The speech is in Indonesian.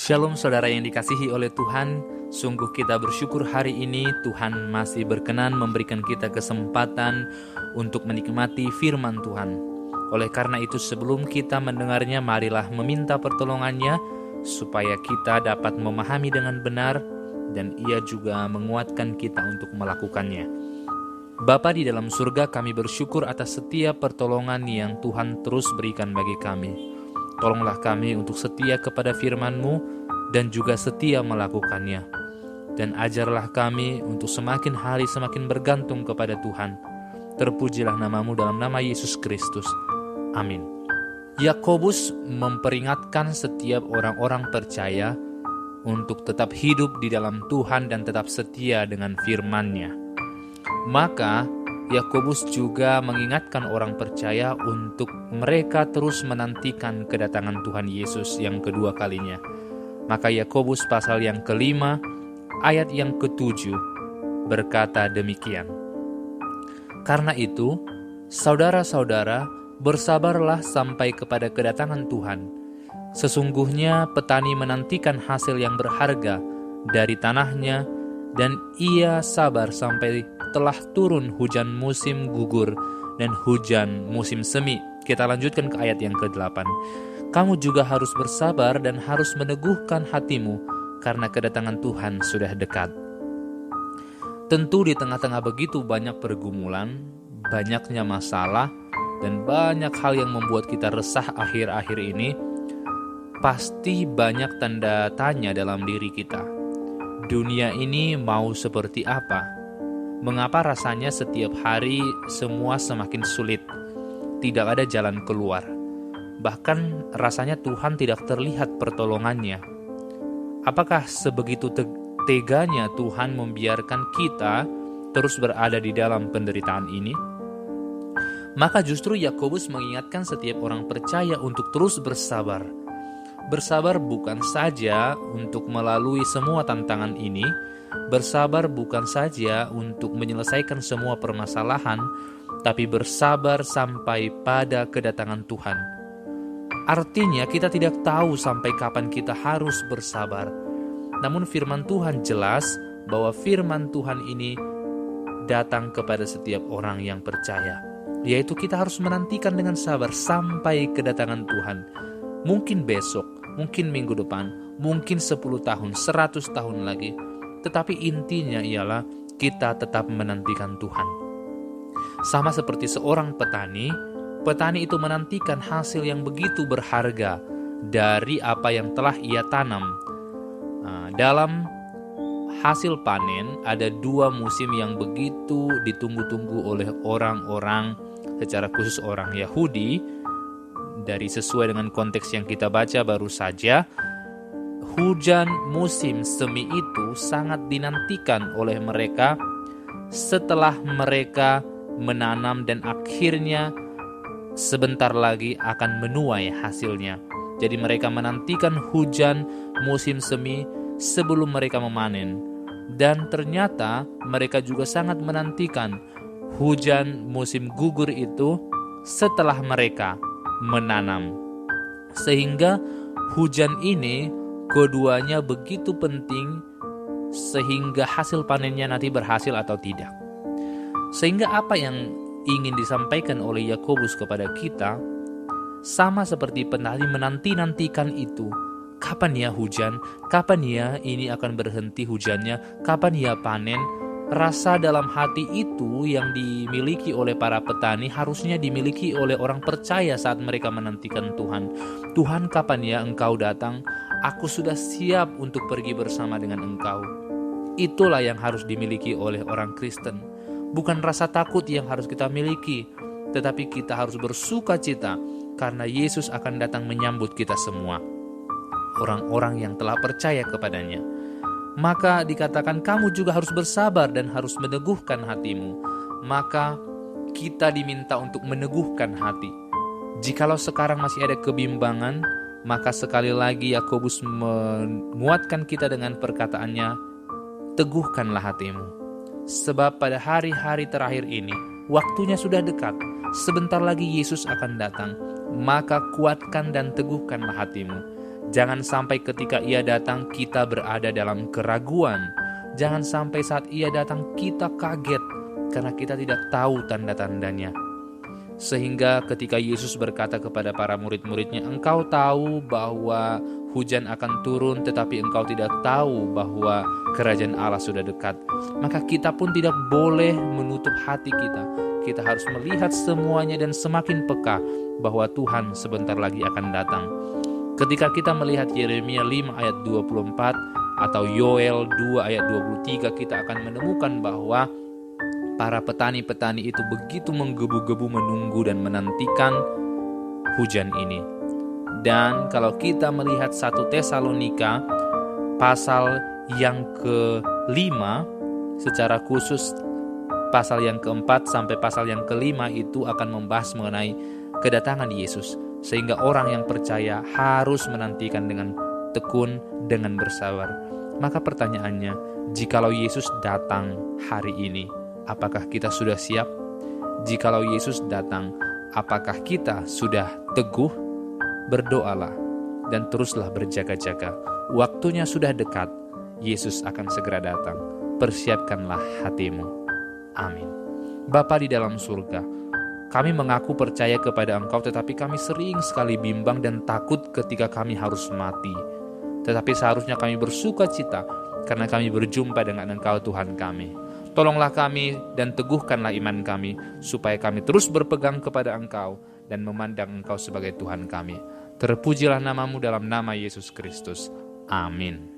Shalom saudara yang dikasihi oleh Tuhan. Sungguh kita bersyukur hari ini Tuhan masih berkenan memberikan kita kesempatan untuk menikmati firman Tuhan. Oleh karena itu sebelum kita mendengarnya, marilah meminta pertolongannya supaya kita dapat memahami dengan benar dan Ia juga menguatkan kita untuk melakukannya. Bapa di dalam surga, kami bersyukur atas setiap pertolongan yang Tuhan terus berikan bagi kami. Tolonglah kami untuk setia kepada firman-Mu dan juga setia melakukannya. Dan ajarlah kami untuk semakin hari semakin bergantung kepada Tuhan. Terpujilah nama-Mu dalam nama Yesus Kristus. Amin. Yakobus memperingatkan setiap orang-orang percaya untuk tetap hidup di dalam Tuhan dan tetap setia dengan firman-Nya. Maka Yakobus juga mengingatkan orang percaya untuk mereka terus menantikan kedatangan Tuhan Yesus yang kedua kalinya. Maka Yakobus pasal yang kelima, ayat yang ke-7 berkata demikian. Karena itu, saudara-saudara, bersabarlah sampai kepada kedatangan Tuhan. Sesungguhnya petani menantikan hasil yang berharga dari tanahnya, dan ia sabar sampai telah turun hujan musim gugur dan hujan musim semi. Kita lanjutkan ke ayat yang ke-8. Kamu juga harus bersabar dan harus meneguhkan hatimu karena kedatangan Tuhan sudah dekat. Tentu di tengah-tengah begitu banyak pergumulan, banyaknya masalah, dan banyak hal yang membuat kita resah akhir-akhir ini, pasti banyak tanda tanya dalam diri kita. Dunia ini mau seperti apa? Mengapa rasanya setiap hari semua semakin sulit? Tidak ada jalan keluar. Bahkan rasanya Tuhan tidak terlihat pertolongannya. Apakah sebegitu teganya Tuhan membiarkan kita terus berada di dalam penderitaan ini? Maka justru Yakobus mengingatkan setiap orang percaya untuk terus bersabar. Bersabar bukan saja untuk melalui semua tantangan ini, bersabar bukan saja untuk menyelesaikan semua permasalahan, tapi bersabar sampai pada kedatangan Tuhan. Artinya kita tidak tahu sampai kapan kita harus bersabar. Namun firman Tuhan jelas bahwa firman Tuhan ini datang kepada setiap orang yang percaya, yaitu kita harus menantikan dengan sabar sampai kedatangan Tuhan. Mungkin besok, mungkin minggu depan, mungkin 10 tahun, 100 tahun lagi. Tetapi intinya ialah kita tetap menantikan Tuhan. Sama seperti seorang petani itu menantikan hasil yang begitu berharga dari apa yang telah ia tanam. Dalam hasil panen ada 2 musim yang begitu ditunggu-tunggu oleh orang-orang, secara khusus orang Yahudi. Dari sesuai dengan konteks yang kita baca baru saja, hujan musim semi itu sangat dinantikan oleh mereka setelah mereka menanam dan akhirnya sebentar lagi akan menuai hasilnya. Jadi mereka menantikan hujan musim semi sebelum mereka memanen. Dan ternyata mereka juga sangat menantikan hujan musim gugur itu setelah mereka menanam. Sehingga hujan ini keduanya begitu penting sehingga hasil panennya nanti berhasil atau tidak. Sehingga apa yang ingin disampaikan oleh Yakobus kepada kita sama seperti petani menanti-nantikan itu. Kapan ya hujan? Kapan ya ini akan berhenti hujannya? Kapan ya panen? Rasa dalam hati itu yang dimiliki oleh para petani harusnya dimiliki oleh orang percaya saat mereka menantikan Tuhan. Tuhan, kapan ya Engkau datang? Aku sudah siap untuk pergi bersama dengan Engkau. Itulah yang harus dimiliki oleh orang Kristen. Bukan rasa takut yang harus kita miliki, tetapi kita harus bersuka cita karena Yesus akan datang menyambut kita semua, orang-orang yang telah percaya kepadanya. Maka dikatakan kamu juga harus bersabar dan harus meneguhkan hatimu. Maka kita diminta untuk meneguhkan hati. Jikalau sekarang masih ada kebimbangan, maka sekali lagi Yakobus menguatkan kita dengan perkataannya, teguhkanlah hatimu. Sebab pada hari-hari terakhir ini, waktunya sudah dekat. Sebentar lagi Yesus akan datang. Maka kuatkan dan teguhkanlah hatimu. Jangan sampai ketika Ia datang kita berada dalam keraguan. Jangan sampai saat Ia datang kita kaget karena kita tidak tahu tanda-tandanya. Sehingga ketika Yesus berkata kepada para murid-muridnya, engkau tahu bahwa hujan akan turun, tetapi engkau tidak tahu bahwa kerajaan Allah sudah dekat. Maka kita pun tidak boleh menutup hati kita. Kita harus melihat semuanya dan semakin peka bahwa Tuhan sebentar lagi akan datang. Ketika kita melihat Yeremia 5 ayat 24 atau Yoel 2 ayat 23, kita akan menemukan bahwa para petani-petani itu begitu menggebu-gebu menunggu dan menantikan hujan ini. Dan kalau kita melihat 1 Tesalonika pasal yang ke-5, secara khusus pasal yang ke-4 sampai pasal yang ke-5 itu akan membahas mengenai kedatangan Yesus. Sehingga orang yang percaya harus menantikan dengan tekun, dengan bersabar. Maka pertanyaannya, jikalau Yesus datang hari ini, apakah kita sudah siap? Jikalau Yesus datang, apakah kita sudah teguh? Berdoalah dan teruslah berjaga-jaga. Waktunya sudah dekat. Yesus akan segera datang. Persiapkanlah hatimu. Amin. Bapa di dalam surga, kami mengaku percaya kepada Engkau, tetapi kami sering sekali bimbang dan takut ketika kami harus mati. Tetapi seharusnya kami bersuka cita karena kami berjumpa dengan Engkau Tuhan kami. Tolonglah kami dan teguhkanlah iman kami, supaya kami terus berpegang kepada Engkau dan memandang Engkau sebagai Tuhan kami. Terpujilah namamu dalam nama Yesus Kristus. Amin.